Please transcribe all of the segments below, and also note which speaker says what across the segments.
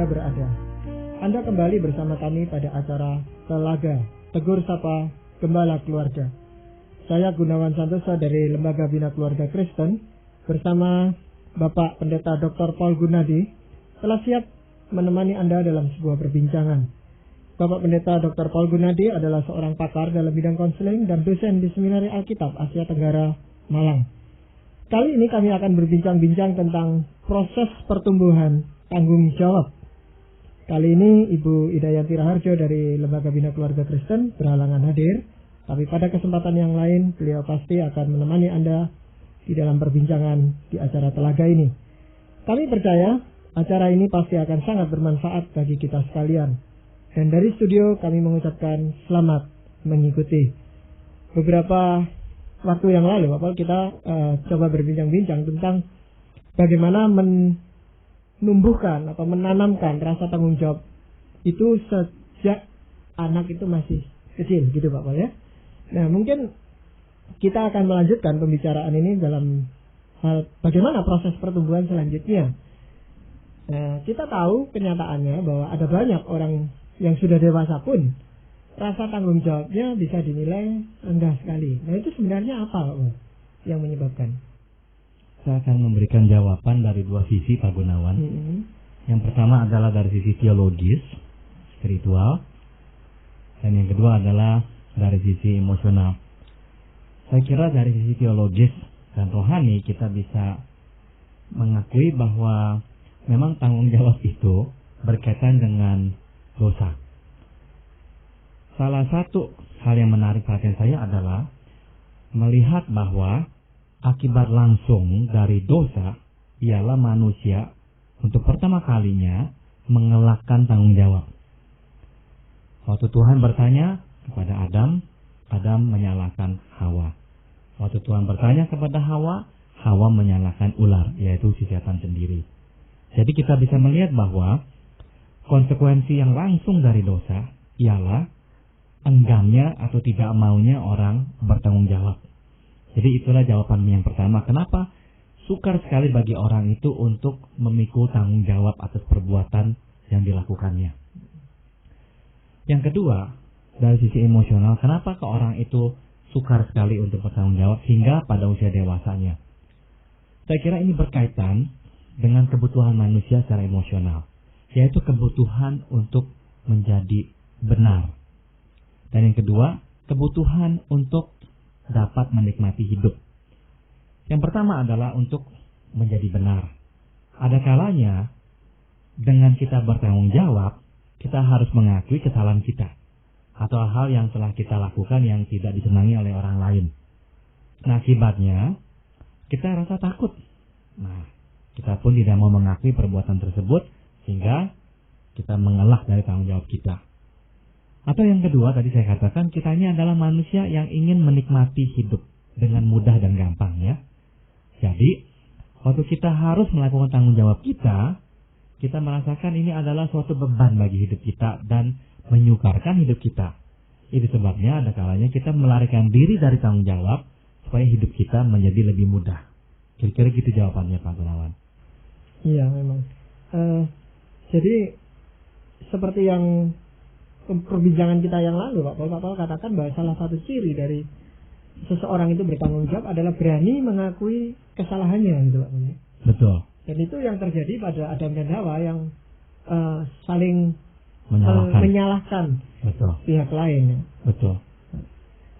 Speaker 1: Anda berada. Anda kembali bersama kami pada acara Telaga Tegur Sapa Gembala Keluarga. Saya Gunawan Santosa dari Lembaga Bina Keluarga Kristen bersama Bapak Pendeta Dr. Paul Gunadi telah siap menemani Anda dalam sebuah perbincangan. Bapak Pendeta Dr. Paul Gunadi adalah seorang pakar dalam bidang konseling dan dosen di Seminari Alkitab Asia Tenggara, Malang. Kali ini kami akan berbincang-bincang tentang proses pertumbuhan tanggung jawab. Kali ini Ibu Idayanti Raharjo dari Lembaga Bina Keluarga Kristen berhalangan hadir, tapi pada kesempatan yang lain beliau pasti akan menemani Anda di dalam perbincangan di acara Telaga ini. Kami percaya acara ini pasti akan sangat bermanfaat bagi kita sekalian. Dan dari studio kami mengucapkan selamat mengikuti. Beberapa waktu yang lalu Bapak kita coba berbincang-bincang tentang bagaimana menumbuhkan atau menanamkan rasa tanggung jawab itu sejak anak itu masih kecil gitu Bapak ya. Nah mungkin kita akan melanjutkan pembicaraan ini dalam hal bagaimana proses pertumbuhan selanjutnya. Nah, kita tahu kenyataannya bahwa ada banyak orang yang sudah dewasa pun rasa tanggung jawabnya bisa dinilai rendah sekali. Nah itu sebenarnya apa Pak yang menyebabkan?
Speaker 2: Saya akan memberikan jawaban dari dua sisi Pak Gunawan. Yang pertama adalah dari sisi teologis, spiritual, dan yang kedua adalah dari sisi emosional. Saya kira dari sisi teologis dan rohani kita bisa mengakui bahwa memang tanggung jawab itu berkaitan dengan dosa. Salah satu hal yang menarik perhatian saya adalah melihat bahwa akibat langsung dari dosa ialah manusia untuk pertama kalinya mengelakkan tanggung jawab. Waktu Tuhan bertanya kepada Adam, Adam menyalahkan Hawa. Waktu Tuhan bertanya kepada Hawa, Hawa menyalahkan ular, yaitu si setan sendiri. Jadi kita bisa melihat bahwa konsekuensi yang langsung dari dosa ialah enggannya atau tidak maunya orang bertanggung jawab. Jadi itulah jawaban yang pertama. Kenapa sukar sekali bagi orang itu untuk memikul tanggung jawab atas perbuatan yang dilakukannya. Yang kedua, dari sisi emosional, kenapa ke orang itu sukar sekali untuk bertanggung jawab hingga pada usia dewasanya? Saya kira ini berkaitan dengan kebutuhan manusia secara emosional, yaitu kebutuhan untuk menjadi benar. Dan yang kedua, kebutuhan untuk dapat menikmati hidup. Yang pertama adalah untuk menjadi benar. Ada kalanya dengan kita bertanggung jawab, kita harus mengakui kesalahan kita atau hal yang telah kita lakukan yang tidak disenangi oleh orang lain. Nah, akibatnya kita rasa takut. Nah, kita pun tidak mau mengakui perbuatan tersebut sehingga kita mengelak dari tanggung jawab kita. Atau yang kedua, tadi saya katakan kitanya adalah manusia yang ingin menikmati hidup dengan mudah dan gampang ya. Jadi, waktu kita harus melakukan tanggung jawab kita merasakan ini adalah suatu beban bagi hidup kita dan menyukarkan hidup kita. Itu sebabnya ada kalanya kita melarikan diri dari tanggung jawab supaya hidup kita menjadi lebih mudah. Kira-kira gitu jawabannya Pak Gunawan.
Speaker 1: Iya memang. Jadi seperti yang perbincangan kita yang lalu Pak Paul katakan bahwa salah satu ciri dari seseorang itu bertanggung jawab adalah berani mengakui kesalahannya gitu Pak.
Speaker 2: Betul.
Speaker 1: Dan itu yang terjadi pada Adam dan Hawa yang saling menyalahkan
Speaker 2: betul.
Speaker 1: Pihak lain ya.
Speaker 2: Betul.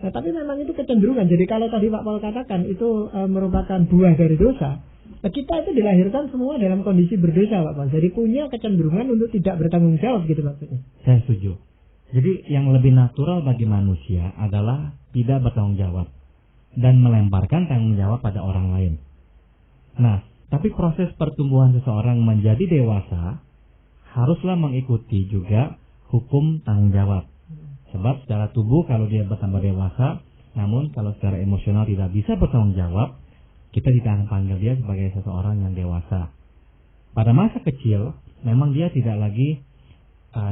Speaker 1: Nah, tapi memang itu kecenderungan. Jadi kalau tadi Pak Paul katakan itu merupakan buah dari dosa, kita itu dilahirkan semua dalam kondisi berdosa Pak Paul. Jadi punya kecenderungan untuk tidak bertanggung jawab gitu maksudnya.
Speaker 2: Saya setuju. Jadi yang lebih natural bagi manusia adalah tidak bertanggung jawab dan melemparkan tanggung jawab pada orang lain. Nah, tapi proses pertumbuhan seseorang menjadi dewasa haruslah mengikuti juga hukum tanggung jawab. Sebab secara tubuh kalau dia bertambah dewasa, namun kalau secara emosional tidak bisa bertanggung jawab, kita tidak akan panggil dia sebagai seseorang yang dewasa. Pada masa kecil, memang dia tidak lagi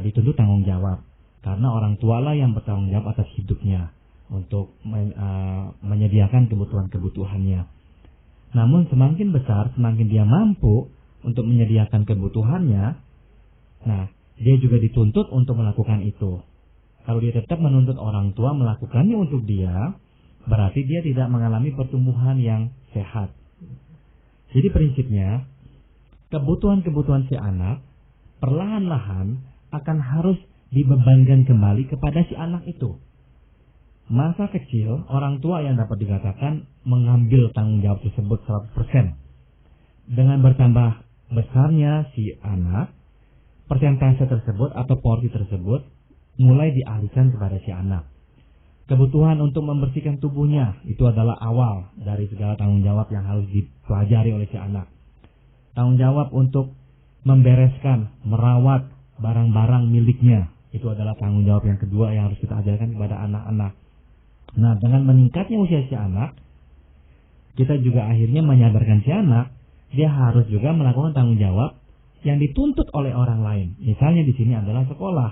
Speaker 2: dituntut tanggung jawab. Karena orang tualah yang bertanggung jawab atas hidupnya untuk menyediakan kebutuhan-kebutuhannya. Namun semakin besar, semakin dia mampu untuk menyediakan kebutuhannya, Nah, dia juga dituntut untuk melakukan itu. Kalau dia tetap menuntut orang tua melakukannya untuk dia, berarti dia tidak mengalami pertumbuhan yang sehat. Jadi prinsipnya, kebutuhan-kebutuhan si anak perlahan-lahan akan harus dibebankan kembali kepada si anak itu. Masa kecil, orang tua yang dapat dikatakan mengambil tanggung jawab tersebut 100%. Dengan bertambah besarnya si anak, persentase tersebut atau porsi tersebut mulai dialihkan kepada si anak. Kebutuhan untuk membersihkan tubuhnya itu adalah awal dari segala tanggung jawab yang harus dipelajari oleh si anak. Tanggung jawab untuk membereskan, merawat barang-barang miliknya itu adalah tanggung jawab yang kedua yang harus kita ajarkan kepada anak-anak. Nah, dengan meningkatnya usia si anak, kita juga akhirnya menyadarkan si anak dia harus juga melakukan tanggung jawab yang dituntut oleh orang lain. Misalnya di sini adalah sekolah.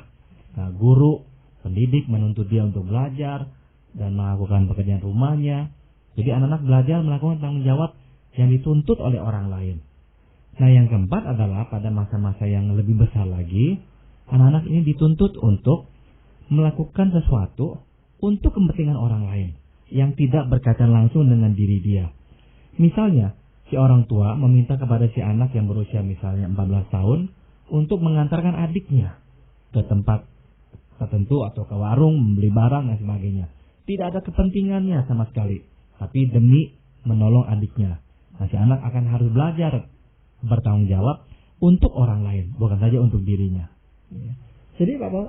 Speaker 2: Nah, guru, pendidik menuntut dia untuk belajar dan melakukan pekerjaan rumahnya. Jadi anak-anak belajar melakukan tanggung jawab yang dituntut oleh orang lain. Nah, yang keempat adalah pada masa-masa yang lebih besar lagi, anak-anak ini dituntut untuk melakukan sesuatu untuk kepentingan orang lain yang tidak berkaitan langsung dengan diri dia. Misalnya, si orang tua meminta kepada si anak yang berusia misalnya 14 tahun untuk mengantarkan adiknya ke tempat tertentu atau ke warung membeli barang dan sebagainya. Tidak ada kepentingannya sama sekali, tapi demi menolong adiknya. Nah, si anak akan harus belajar bertanggung jawab untuk orang lain, bukan saja untuk dirinya.
Speaker 1: Jadi Pak Paul,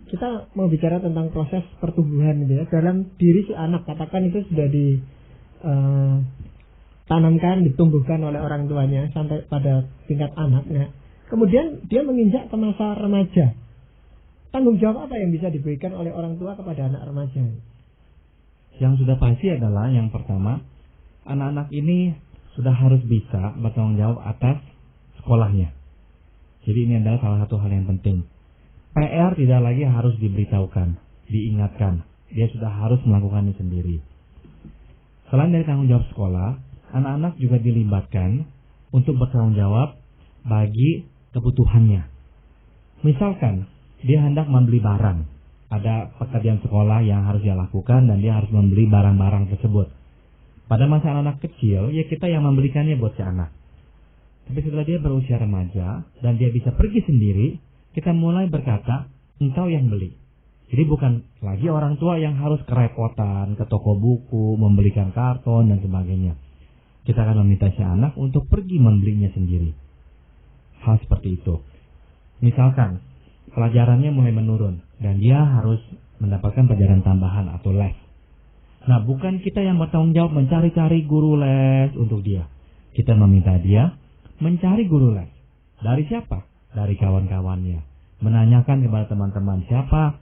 Speaker 1: kita mau bicara tentang proses pertumbuhan gitu ya. Dalam diri si anak, katakan itu sudah ditanamkan, ditumbuhkan oleh orang tuanya sampai pada tingkat anak. Nah, kemudian dia menginjak ke masa remaja. Tanggung jawab apa yang bisa diberikan oleh orang tua kepada anak remaja?
Speaker 2: Yang sudah pasti adalah yang pertama, anak-anak ini sudah harus bisa bertanggung jawab atas sekolahnya. Jadi ini adalah salah satu hal yang penting. PR tidak lagi harus diberitahukan, diingatkan. Dia sudah harus melakukannya sendiri. Selain dari tanggung jawab sekolah, anak-anak juga dilibatkan untuk bertanggung jawab bagi kebutuhannya. Misalkan, dia hendak membeli barang. Ada pekerjaan sekolah yang harus dia lakukan dan dia harus membeli barang-barang tersebut. Pada masa anak kecil, ya kita yang membelikannya buat si anak. Tapi setelah dia berusia remaja dan dia bisa pergi sendiri, kita mulai berkata, engkau yang beli. Jadi bukan lagi orang tua yang harus kerepotan ke toko buku, membelikan karton dan sebagainya. Kita akan meminta si anak untuk pergi membelinya sendiri. Hal seperti itu. Misalkan, pelajarannya mulai menurun dan dia harus mendapatkan pelajaran tambahan atau les. Nah, bukan kita yang bertanggung jawab mencari-cari guru les untuk dia. Kita meminta dia mencari guru les. Dari siapa? Dari kawan-kawannya. Menanyakan kepada teman-teman siapa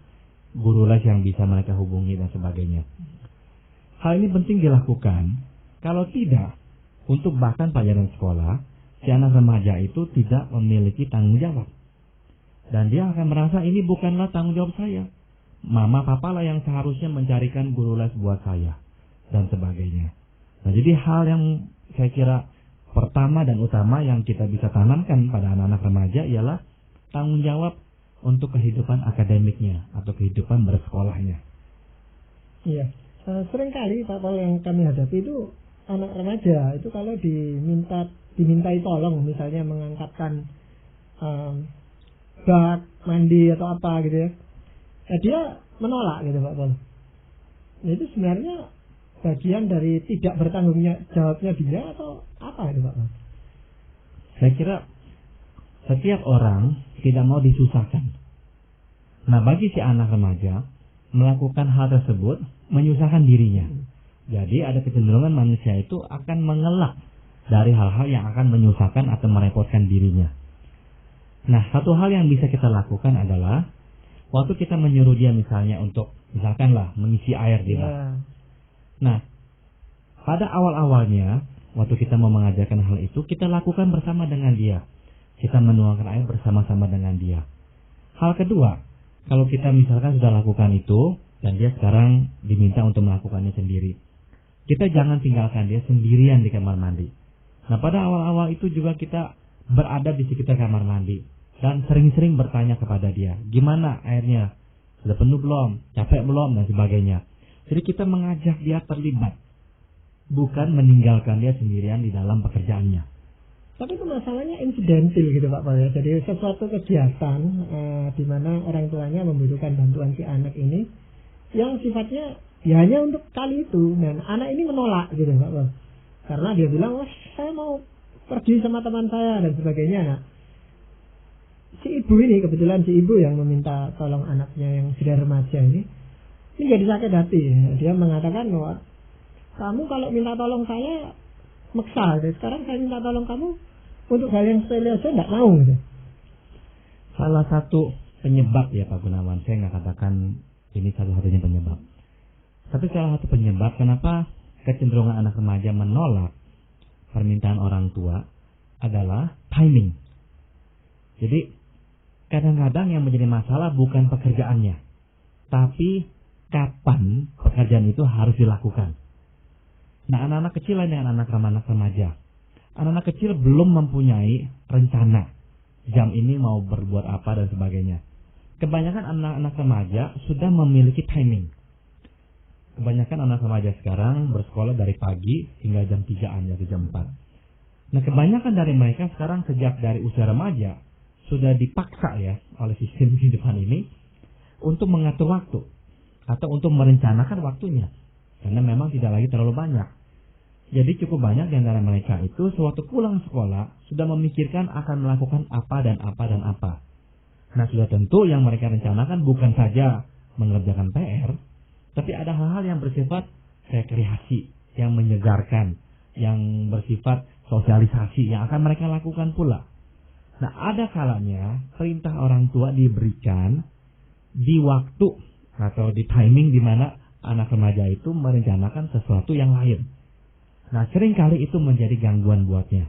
Speaker 2: guru les yang bisa mereka hubungi dan sebagainya. Hal ini penting dilakukan. Kalau tidak, untuk bahkan pelajaran sekolah, si anak remaja itu tidak memiliki tanggung jawab. Dan dia akan merasa ini bukanlah tanggung jawab saya. Mama papa lah yang seharusnya mencarikan guru les buat saya. Dan sebagainya. Nah, jadi hal yang saya kira pertama dan utama yang kita bisa tanamkan pada anak-anak remaja ialah tanggung jawab untuk kehidupan akademiknya atau kehidupan bersekolahnya.
Speaker 1: Iya. Seringkali Pak Paul yang kami hadapi itu anak remaja itu kalau dimintai tolong misalnya mengangkatkan bak mandi atau apa gitu ya, dia menolak gitu Pak Paul. Nah, itu sebenarnya bagian dari tidak bertanggung jawabnya dia atau apa itu Pak Paul?
Speaker 2: Saya kira setiap orang tidak mau disusahkan. Nah, bagi si anak remaja melakukan hal tersebut menyusahkan dirinya. Jadi ada kecenderungan manusia itu akan mengelak dari hal-hal yang akan menyusahkan atau merepotkan dirinya. Nah, satu hal yang bisa kita lakukan adalah waktu kita menyuruh dia misalnya untuk misalkanlah mengisi air di bak. Nah, pada awal-awalnya waktu kita mau mengajarkan hal itu, kita lakukan bersama dengan dia. Kita menuangkan air bersama-sama dengan dia. Hal kedua, kalau kita misalkan sudah lakukan itu dan dia sekarang diminta untuk melakukannya sendiri, kita jangan tinggalkan dia sendirian di kamar mandi. Nah, pada awal-awal itu juga kita berada di sekitar kamar mandi dan sering-sering bertanya kepada dia, gimana airnya, sudah penuh belum, capek belum, dan sebagainya. Jadi kita mengajak dia terlibat, bukan meninggalkan dia sendirian di dalam pekerjaannya.
Speaker 1: Tapi itu masalahnya insidental gitu Pak Paul ya. Jadi sesuatu kegiatan di mana orang tuanya membutuhkan bantuan si anak ini yang sifatnya ya hanya untuk kali itu. Dan anak ini menolak gitu Pak Paul. Karena dia bilang, wah saya mau pergi sama teman saya dan sebagainya. Nah, si ibu ini, kebetulan si ibu yang meminta tolong anaknya yang sudah remaja ini jadi sakit hati. Dia mengatakan, wah kamu kalau minta tolong saya maksa, sekarang saya minta tolong kamu untuk hal yang sepele aja nggak mau gitu.
Speaker 2: Salah satu penyebab ya Pak Gunawan, saya nggak katakan ini satu-satunya penyebab, tapi salah satu penyebab kenapa kecenderungan anak remaja menolak permintaan orang tua adalah timing. Jadi kadang-kadang yang menjadi masalah bukan pekerjaannya, tapi kapan pekerjaan itu harus dilakukan. Nah, anak-anak kecil lain dengan anak remaja. Anak-anak kecil belum mempunyai rencana jam ini mau berbuat apa dan sebagainya. Kebanyakan anak-anak remaja sudah memiliki timing. Kebanyakan anak remaja sekarang bersekolah dari pagi hingga jam 3-an atau jam 4. Nah, kebanyakan dari mereka sekarang sejak dari usia remaja sudah dipaksa ya oleh sistem kehidupan ini untuk mengatur waktu atau untuk merencanakan waktunya. Karena memang tidak lagi terlalu banyak. Jadi cukup banyak di antara mereka itu sewaktu pulang sekolah sudah memikirkan akan melakukan apa dan apa dan apa. Nah, sudah tentu yang mereka rencanakan bukan saja mengerjakan PR, tapi ada hal-hal yang bersifat rekreasi, yang menyegarkan, yang bersifat sosialisasi yang akan mereka lakukan pula. Nah, ada kalanya perintah orang tua diberikan di waktu atau di timing di mana anak remaja itu merencanakan sesuatu yang lain. Nah, seringkali itu menjadi gangguan buatnya.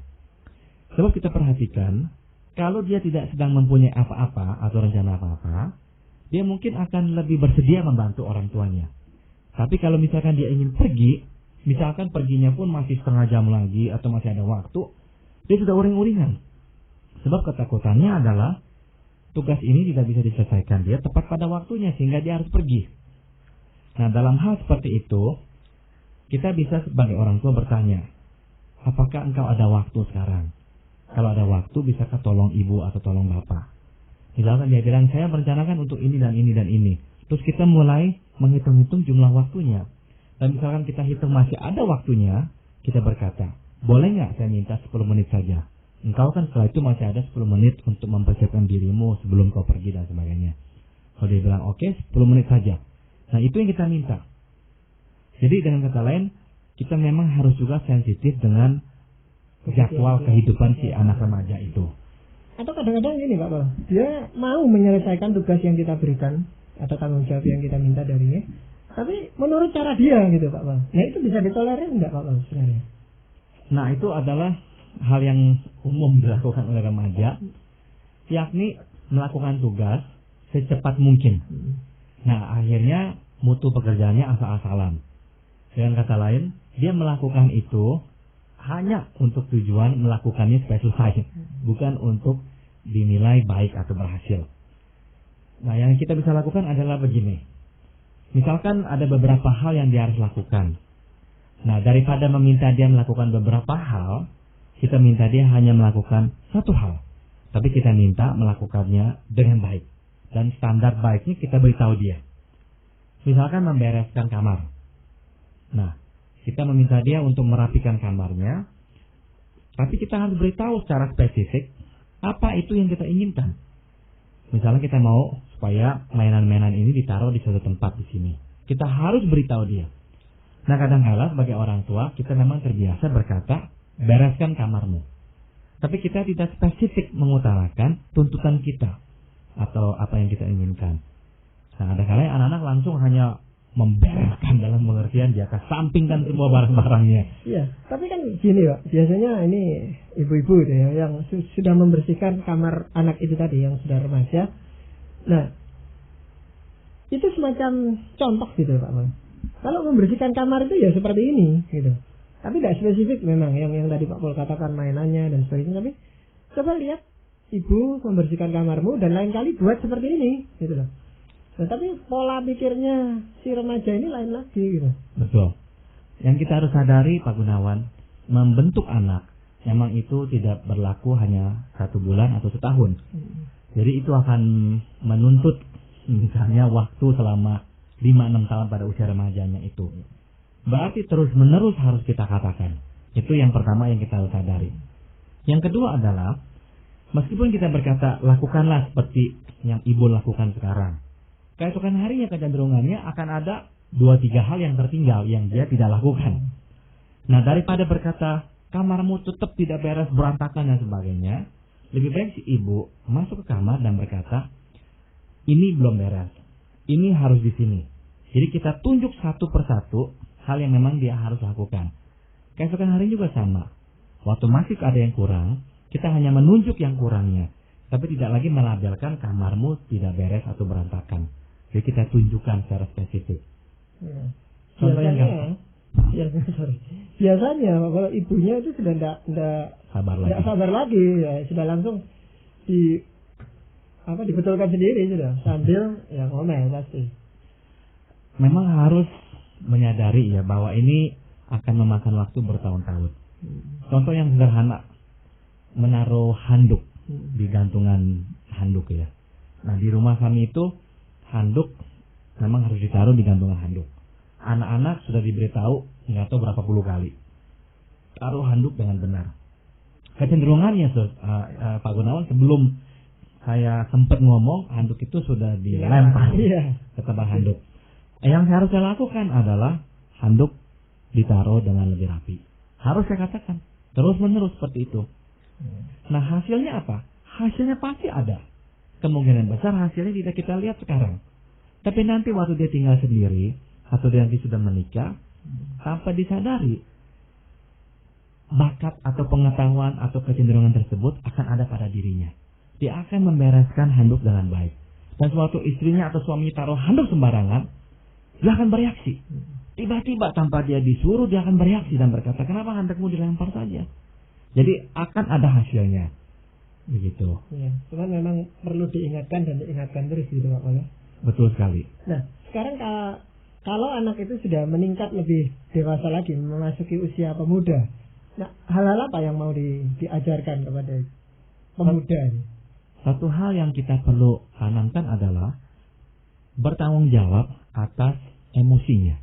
Speaker 2: Sebab kita perhatikan, kalau dia tidak sedang mempunyai apa-apa atau rencana apa-apa, dia mungkin akan lebih bersedia membantu orang tuanya. Tapi kalau misalkan dia ingin pergi, misalkan perginya pun masih setengah jam lagi atau masih ada waktu, dia sudah uring-uringan. Sebab ketakutannya adalah tugas ini tidak bisa diselesaikan dia tepat pada waktunya sehingga dia harus pergi. Nah, dalam hal seperti itu, kita bisa sebagai orang tua bertanya, apakah engkau ada waktu sekarang? Kalau ada waktu, bisakah tolong ibu atau tolong bapak? Misalkan dia bilang, saya merencanakan untuk ini dan ini dan ini. Terus kita mulai menghitung-hitung jumlah waktunya. Dan misalkan kita hitung masih ada waktunya, kita berkata, boleh nggak saya minta 10 menit saja? Engkau kan setelah itu masih ada 10 menit untuk mempersiapkan dirimu sebelum kau pergi dan sebagainya. Kalau dia bilang, oke, 10 menit saja. Nah, itu yang kita minta. Jadi dengan kata lain, kita memang harus juga sensitif dengan jadwal kehidupan si anak remaja itu.
Speaker 1: Atau kadang-kadang gini Pak Paul, dia mau menyelesaikan tugas yang kita berikan atau tanggung jawab yang kita minta darinya, tapi menurut cara dia gitu Pak Paul. Nah, itu bisa ditolerir enggak Pak Paul sebenarnya?
Speaker 2: Nah, itu adalah hal yang umum dilakukan oleh remaja, yakni melakukan tugas secepat mungkin. Nah, akhirnya mutu pekerjaannya asal-asalan. Dengan kata lain, dia melakukan itu hanya untuk tujuan melakukannya supaya selesai, bukan untuk dinilai baik atau berhasil. Nah, yang kita bisa lakukan adalah begini. Misalkan ada beberapa hal yang dia harus lakukan. Nah, daripada meminta dia melakukan beberapa hal, kita minta dia hanya melakukan satu hal. Tapi kita minta melakukannya dengan baik. Dan standar baiknya kita beritahu dia. Misalkan membereskan kamar. Nah, kita meminta dia untuk merapikan kamarnya, tapi kita harus beritahu secara spesifik apa itu yang kita inginkan. Misalnya kita mau supaya mainan-mainan ini ditaruh di suatu tempat di sini. Kita harus beritahu dia. Nah, kadang-kala sebagai orang tua kita memang terbiasa berkata, bereskan kamarmu. Tapi kita tidak spesifik mengutarakan tuntutan kita atau apa yang kita inginkan. Nah, ada kalanya anak-anak langsung hanya membereskan dalam pengertian dia sampingkan semua barang-barangnya.
Speaker 1: Iya, tapi kan gini Pak, biasanya ini ibu-ibu itu ya yang sudah membersihkan kamar anak itu tadi yang sudah remaja. Nah, itu semacam contoh gitu Pak. Kalau membersihkan kamar itu ya seperti ini gitu. Tapi tidak spesifik memang yang tadi Pak Paul katakan mainannya dan sebagainya. Tapi coba lihat ibu membersihkan kamarmu dan lain kali buat seperti ini, gitu loh. Nah, tapi pola pikirnya si remaja ini lain lagi, gitu.
Speaker 2: Betul. Yang kita harus sadari, Pak Gunawan, membentuk anak memang itu tidak berlaku hanya 1 bulan atau setahun. Jadi itu akan menuntut misalnya waktu selama 5-6 tahun pada usia remajanya itu. Berarti terus-menerus harus kita katakan. Itu yang pertama yang kita harus sadari. Yang kedua adalah, meskipun kita berkata, lakukanlah seperti yang ibu lakukan sekarang, keesokan harinya kecenderungannya akan ada 2-3 hal yang tertinggal yang dia tidak lakukan. Nah, daripada berkata, kamarmu tetap tidak beres, berantakan dan sebagainya, lebih baik si ibu masuk ke kamar dan berkata, ini belum beres, ini harus di sini. Jadi kita tunjuk satu persatu hal yang memang dia harus lakukan. Keesokan hari juga sama. Waktu masih ada yang kurang, kita hanya menunjuk yang kurangnya, tapi tidak lagi melabelkan kamarmu tidak beres atau berantakan. Jadi kita tunjukkan secara spesifik.
Speaker 1: Ya.
Speaker 2: Contohnya,
Speaker 1: biasanya kalau ibunya itu sudah tidak sabar lagi, ya sudah langsung dibetulkan sendiri sudah, sambil ya ngomel pasti.
Speaker 2: Memang harus menyadari ya bahwa ini akan memakan waktu bertahun-tahun. Contoh yang sederhana, menaruh handuk di gantungan handuk ya. Nah, di rumah kami itu handuk memang harus ditaruh di gantungan handuk. Anak-anak sudah diberitahu nggak tahu berapa puluh kali, taruh handuk dengan benar. Kecenderungannya Pak Gunawan, sebelum saya sempat ngomong, handuk itu sudah dilempar ke tempat handuk. Yang harus saya lakukan adalah handuk ditaruh dengan lebih rapi. Harus saya katakan terus-menerus seperti itu. Nah, hasilnya apa? Hasilnya pasti ada. Kemungkinan besar hasilnya tidak kita lihat sekarang. Tapi nanti waktu dia tinggal sendiri atau dia nanti sudah menikah, tanpa disadari, bakat atau pengetahuan atau kecenderungan tersebut akan ada pada dirinya. Dia akan membereskan handuk dengan baik. Dan suatu istrinya atau suaminya taruh handuk sembarangan, dia akan bereaksi. Tiba-tiba tanpa dia disuruh, dia akan bereaksi dan berkata, kenapa handukmu dilempar saja? Jadi akan ada hasilnya. Begitu.
Speaker 1: Ya, cuman memang perlu diingatkan dan diingatkan terus gitu Pak ya.
Speaker 2: Betul sekali.
Speaker 1: Nah, sekarang kalau anak itu sudah meningkat lebih dewasa lagi, memasuki usia pemuda, nah hal-hal apa yang mau diajarkan kepada pemuda ini?
Speaker 2: Satu hal yang kita perlu tanamkan adalah bertanggung jawab atas emosinya.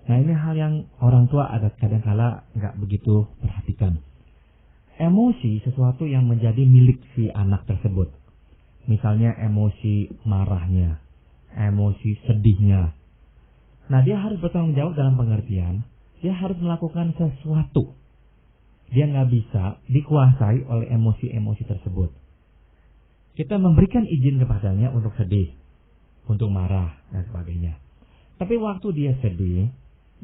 Speaker 2: Nah, ini hal yang orang tua ada kadang-kala nggak begitu perhatikan. Emosi sesuatu yang menjadi milik si anak tersebut. Misalnya emosi marahnya, emosi sedihnya. Nah, dia harus bertanggung jawab dalam pengertian, dia harus melakukan sesuatu. Dia nggak bisa dikuasai oleh emosi-emosi tersebut. Kita memberikan izin kepadanya untuk sedih, untuk marah, dan sebagainya. Tapi waktu dia sedih,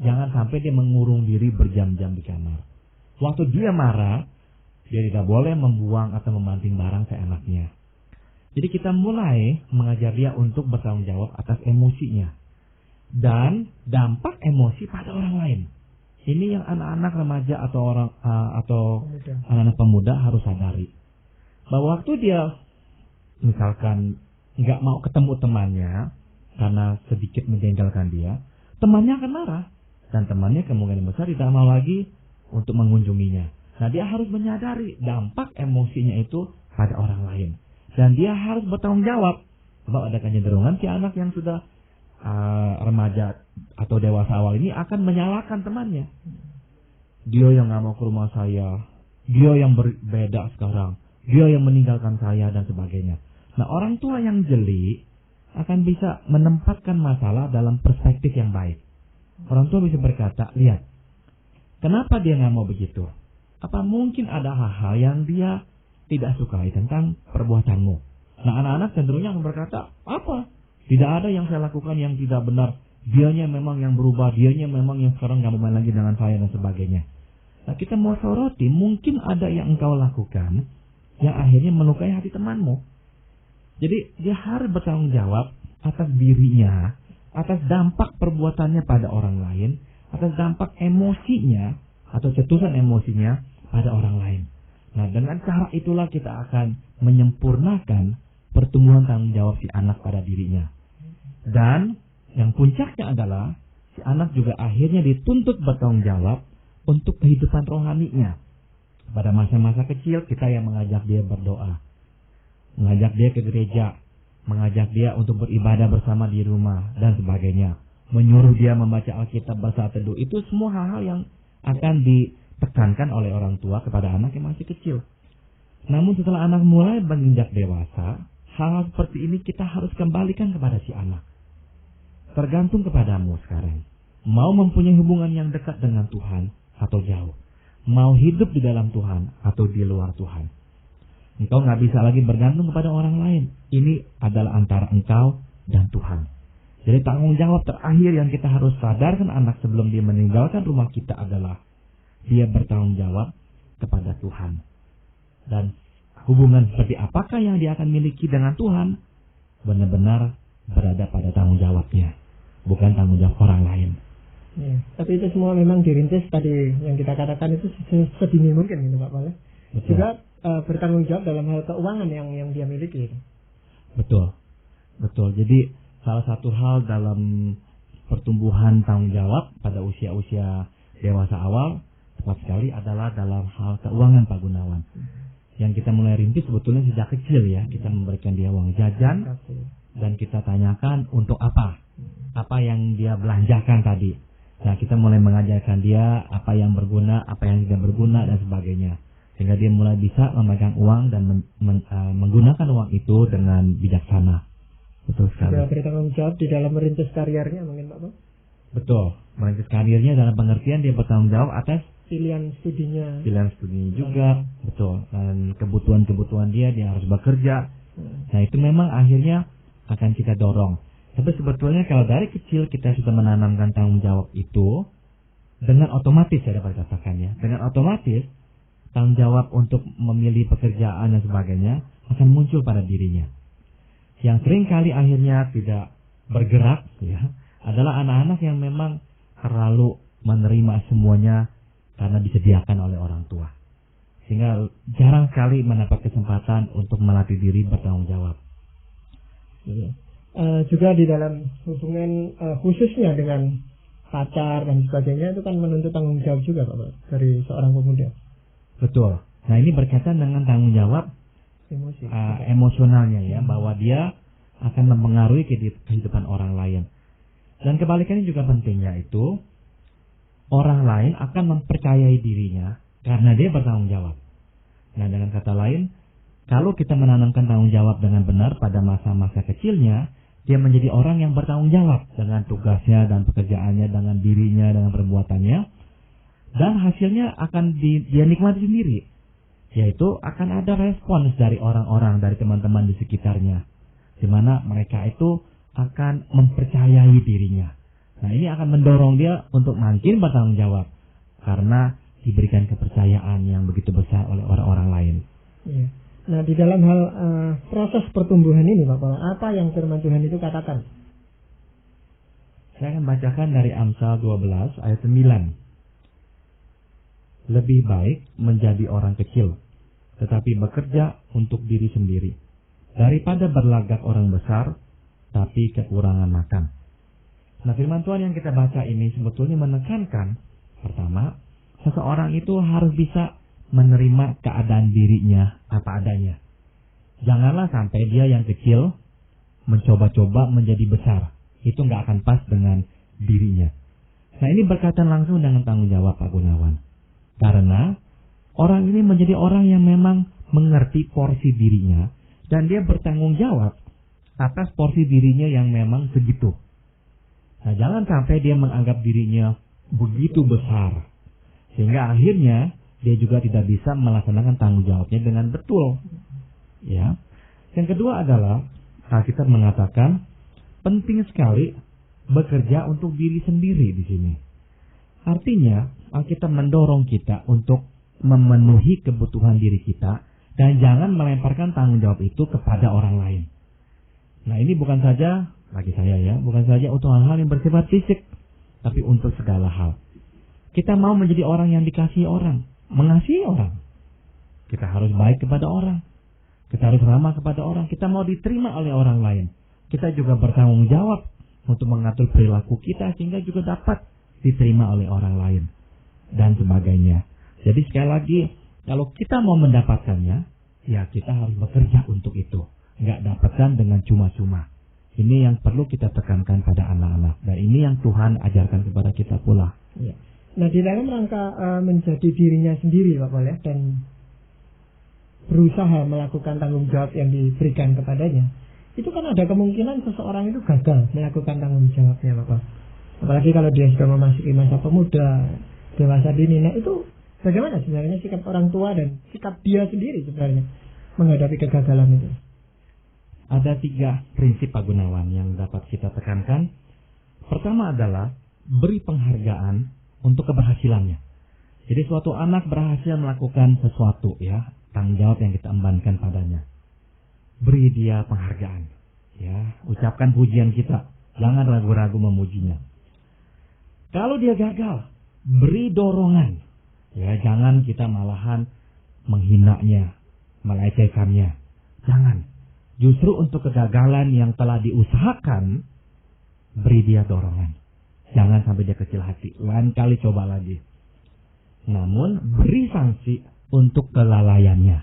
Speaker 2: jangan sampai dia mengurung diri berjam-jam di kamar. Waktu dia marah, dia tidak boleh membuang atau membanting barang seenaknya. Jadi kita mulai mengajar dia untuk bertanggung jawab atas emosinya. Dan dampak emosi pada orang lain. Ini yang anak-anak remaja atau anak-anak pemuda harus sadari. Bahwa waktu dia misalkan nggak mau ketemu temannya karena sedikit menjengkelkan dia, temannya akan marah. Dan temannya kemungkinan besar tidak mau lagi untuk mengunjunginya. Nah, dia harus menyadari dampak emosinya itu pada orang lain. Dan dia harus bertanggung jawab. Sebab ada kecenderungan si anak yang sudah remaja atau dewasa awal ini akan menyalahkan temannya. Dia yang nggak mau ke rumah saya, dia yang berbeda sekarang, dia yang meninggalkan saya dan sebagainya. Nah, orang tua yang jeli akan bisa menempatkan masalah dalam perspektif yang baik. Orang tua bisa berkata, lihat, kenapa dia nggak mau begitu? Apa mungkin ada hal-hal yang dia tidak sukai tentang perbuatanmu? Nah, anak-anak cenderungnya akan berkata, apa? Tidak ada yang saya lakukan yang tidak benar. Dianya memang yang berubah, dianya memang yang sekarang nggak mau main lagi dengan saya dan sebagainya. Nah, kita mau soroti, mungkin ada yang engkau lakukan yang akhirnya melukai hati temanmu. Jadi dia harus bertanggung jawab atas dirinya, atas dampak perbuatannya pada orang lain, atas dampak emosinya atau cetusan emosinya pada orang lain. Nah, dengan cara itulah kita akan menyempurnakan pertumbuhan tanggung jawab si anak pada dirinya. Dan yang puncaknya adalah si anak juga akhirnya dituntut bertanggung jawab untuk kehidupan rohaninya. Pada masa-masa kecil kita yang mengajak dia berdoa, mengajak dia ke gereja, mengajak dia untuk beribadah bersama di rumah dan sebagainya, menyuruh dia membaca Alkitab bersaat teduh. Itu semua hal-hal yang akan ditekankan oleh orang tua kepada anak yang masih kecil. Namun setelah anak mulai beranjak dewasa, hal-hal seperti ini kita harus kembalikan kepada si anak. Tergantung kepadamu sekarang. Mau mempunyai hubungan yang dekat dengan Tuhan atau jauh. Mau hidup di dalam Tuhan atau di luar Tuhan. Engkau nggak bisa lagi bergantung kepada orang lain. Ini adalah antara engkau dan Tuhan. Jadi tanggung jawab terakhir yang kita harus sadarkan anak sebelum dia meninggalkan rumah kita adalah dia bertanggung jawab kepada Tuhan. Dan hubungan seperti apakah yang dia akan miliki dengan Tuhan benar-benar berada pada tanggung jawabnya, bukan tanggung jawab orang lain.
Speaker 1: Ya, tapi itu semua memang dirintis tadi yang kita katakan itu sedini mungkin gitu Pak Pale. Juga bertanggung jawab dalam hal keuangan yang dia miliki.
Speaker 2: Betul. Jadi salah satu hal dalam pertumbuhan tanggung jawab pada usia-usia dewasa awal tepat sekali adalah dalam hal keuangan Pak Gunawan. Yang kita mulai rintis sebetulnya sejak kecil ya, kita memberikan dia uang jajan dan kita tanyakan untuk apa yang dia belanjakan tadi. Nah, kita mulai mengajarkan dia apa yang berguna, apa yang tidak berguna dan sebagainya. Sehingga dia mulai bisa memegang uang dan menggunakan uang itu dengan bijaksana. Betul sekali.
Speaker 1: Sudah bertanggung jawab di dalam merintis karirnya mungkin Pak Bang?
Speaker 2: Betul. Merintis karirnya dalam pengertian dia bertanggung jawab atas
Speaker 1: pilihan studinya
Speaker 2: juga. Betul. Dan kebutuhan dia harus bekerja. Nah, itu memang akhirnya akan kita dorong. Tapi sebetulnya kalau dari kecil kita sudah menanamkan tanggung jawab itu, dengan otomatis saya dapat katakan ya, dengan otomatis tanggung jawab untuk memilih pekerjaan dan sebagainya akan muncul pada dirinya. Yang sering kali akhirnya tidak bergerak ya, adalah anak-anak yang memang terlalu menerima semuanya karena disediakan oleh orang tua. Sehingga jarang sekali mendapat kesempatan untuk melatih diri bertanggung jawab.
Speaker 1: Iya. Juga di dalam hubungan khususnya dengan pacar dan sebagainya itu kan menuntut tanggung jawab juga Pak dari seorang pemuda.
Speaker 2: Betul. Nah, ini berkaitan dengan tanggung jawab emosionalnya ya, bahwa dia akan mempengaruhi kehidupan orang lain. Dan kebalikannya juga penting, yaitu orang lain akan mempercayai dirinya karena dia bertanggung jawab. Nah, dengan kata lain, kalau kita menanamkan tanggung jawab dengan benar pada masa-masa kecilnya, dia menjadi orang yang bertanggung jawab dengan tugasnya dan pekerjaannya, dengan dirinya, dengan perbuatannya. Dan hasilnya akan dia nikmati sendiri. Yaitu akan ada respons dari orang-orang, dari teman-teman di sekitarnya. Di mana mereka itu akan mempercayai dirinya. Nah, ini akan mendorong dia untuk makin bertanggung jawab. Karena diberikan kepercayaan yang begitu besar oleh orang-orang lain.
Speaker 1: Iya. Nah, di dalam hal proses pertumbuhan ini Bapak, apa yang firman Tuhan itu katakan?
Speaker 2: Saya akan bacakan dari Amsal 12 ayat 9. Lebih baik menjadi orang kecil, tetapi bekerja untuk diri sendiri, daripada berlagak orang besar, tapi kekurangan makan. Nah, firman Tuhan yang kita baca ini sebetulnya menekankan, pertama, seseorang itu harus bisa menerima keadaan dirinya apa adanya. Janganlah sampai dia yang kecil mencoba-coba menjadi besar. Itu nggak akan pas dengan dirinya. Nah, ini berkaitan langsung dengan tanggung jawab Pak Gunawan. Karena orang ini menjadi orang yang memang mengerti porsi dirinya dan dia bertanggung jawab atas porsi dirinya yang memang segitu. Nah, jangan sampai dia menganggap dirinya begitu besar sehingga akhirnya dia juga tidak bisa melaksanakan tanggung jawabnya dengan betul. Ya. Yang kedua adalah Alkitab mengatakan penting sekali bekerja untuk diri sendiri di sini. Artinya Alkitab mendorong kita untuk memenuhi kebutuhan diri kita dan jangan melemparkan tanggung jawab itu kepada orang lain. Nah, ini bukan saja bagi saya ya, bukan saja untuk hal-hal yang bersifat fisik, tapi untuk segala hal. Kita mau menjadi orang yang dikasihi orang, mengasihi orang. Kita harus baik kepada orang. Kita harus ramah kepada orang. Kita mau diterima oleh orang lain. Kita juga bertanggung jawab untuk mengatur perilaku kita sehingga juga dapat diterima oleh orang lain. Dan sebagainya. Jadi sekali lagi, kalau kita mau mendapatkannya, ya kita harus bekerja untuk itu. Nggak dapatkan dengan cuma-cuma. Ini yang perlu kita tekankan pada anak-anak. Dan ini yang Tuhan ajarkan kepada kita pula.
Speaker 1: Ya. Nah, di dalam rangka menjadi dirinya sendiri, Pak Paul, ya, dan berusaha melakukan tanggung jawab yang diberikan kepadanya, itu kan ada kemungkinan seseorang itu gagal melakukan tanggung jawabnya, Pak Paul. Apalagi kalau dia sudah memasuki masa pemuda, dewasa dini. Nah, itu bagaimana sebenarnya sikap orang tua dan sikap dia sendiri sebenarnya menghadapi kegagalan itu?
Speaker 2: Ada 3 prinsip, Pak Gunawan, yang dapat kita tekankan. Pertama adalah beri penghargaan untuk keberhasilannya. Jadi suatu anak berhasil melakukan sesuatu, ya, tanggung jawab yang kita embankan padanya. Beri dia penghargaan, ya, ucapkan pujian kita, jangan ragu-ragu memujinya. Kalau dia gagal, beri dorongan, ya, jangan kita malahan menghinanya, melecehkannya, jangan. Justru untuk kegagalan yang telah diusahakan, beri dia dorongan. Jangan sampai dia kecil hati. Lain kali coba lagi. Namun beri sanksi untuk kelalaiannya.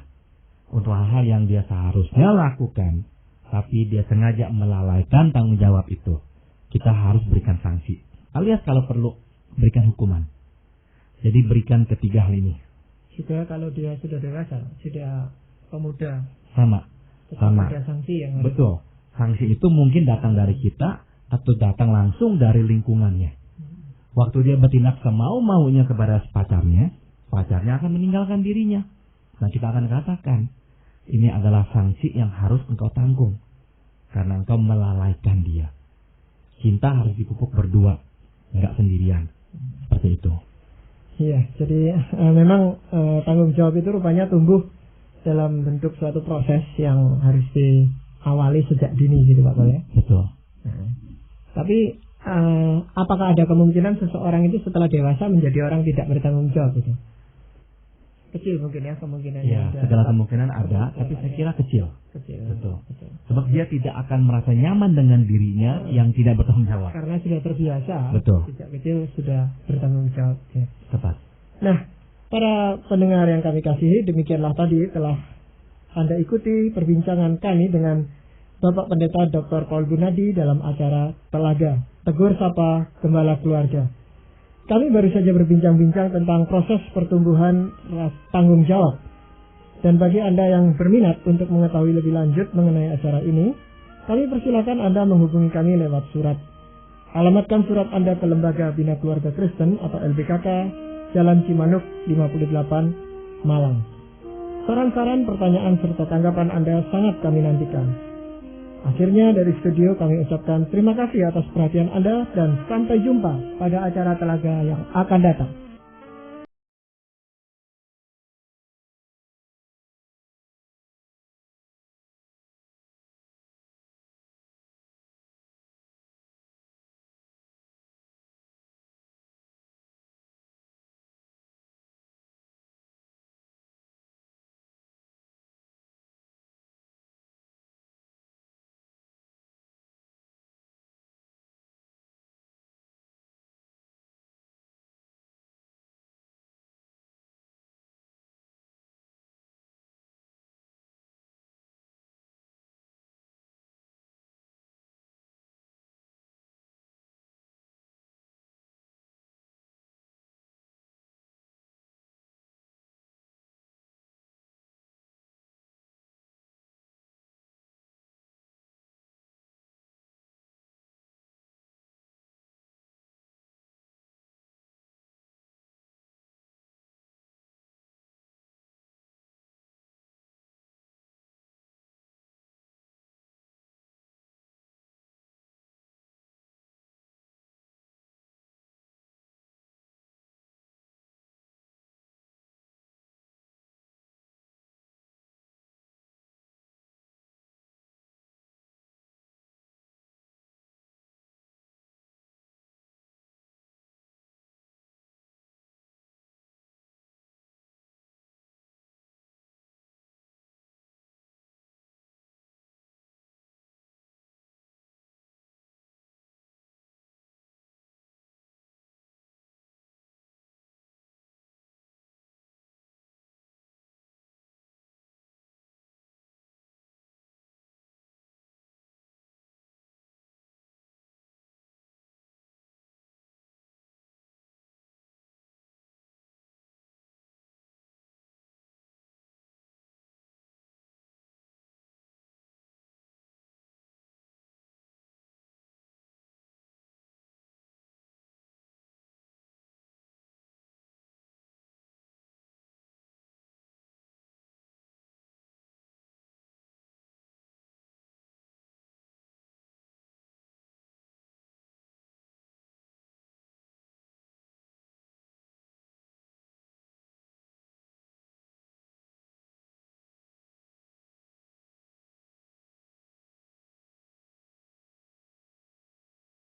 Speaker 2: Untuk hal-hal yang dia seharusnya lakukan, tapi dia sengaja melalaikan tanggung jawab itu. Kita harus berikan sanksi. Alias kalau perlu, berikan hukuman. Jadi berikan ketiga hal ini.
Speaker 1: Juga kalau dia sudah dewasa, sudah pemuda.
Speaker 2: Sama.
Speaker 1: Ada sanksi yang harus...
Speaker 2: Betul. Sanksi itu mungkin datang dari kita atau datang langsung dari lingkungannya. Waktu dia bertindak semau-maunya kepada pacarnya akan meninggalkan dirinya. Nah, kita akan katakan, ini adalah sanksi yang harus engkau tanggung. Karena engkau melalaikan dia. Cinta harus dipupuk berdua, enggak sendirian. Seperti itu.
Speaker 1: Iya, jadi memang tanggung jawab itu rupanya tumbuh dalam bentuk suatu proses yang harus diawali sejak dini gitu, Pak Paul, ya.
Speaker 2: Betul.
Speaker 1: Nah, tapi apakah ada kemungkinan seseorang itu setelah dewasa menjadi orang tidak bertanggung jawab itu? Kecil mungkin ya kemungkinannya.
Speaker 2: Ya, segala kemungkinan ada, tapi saya kira kecil. Betul. Sebab dia tidak akan merasa nyaman dengan dirinya yang tidak bertanggung jawab.
Speaker 1: Karena sudah terbiasa.
Speaker 2: Betul.
Speaker 1: Sejak kecil sudah bertanggung jawab. Ya.
Speaker 2: Tepat.
Speaker 1: Nah, para pendengar yang kami kasihi, demikianlah tadi telah Anda ikuti perbincangan kami dengan Bapak Pendeta Dr. Paul Gunadi dalam acara Telaga, Tegur Sapa Gembala Keluarga. Kami baru saja berbincang-bincang tentang proses pertumbuhan tanggung jawab. Dan bagi Anda yang berminat untuk mengetahui lebih lanjut mengenai acara ini, kami persilakan Anda menghubungi kami lewat surat. Alamatkan surat Anda ke Lembaga Bina Keluarga Kristen atau LBKK, Jalan Cimanuk 58, Malang. Saran-saran, pertanyaan, serta tanggapan Anda sangat kami nantikan. Akhirnya dari studio kami ucapkan terima kasih atas perhatian Anda dan sampai jumpa pada acara Telaga yang akan datang.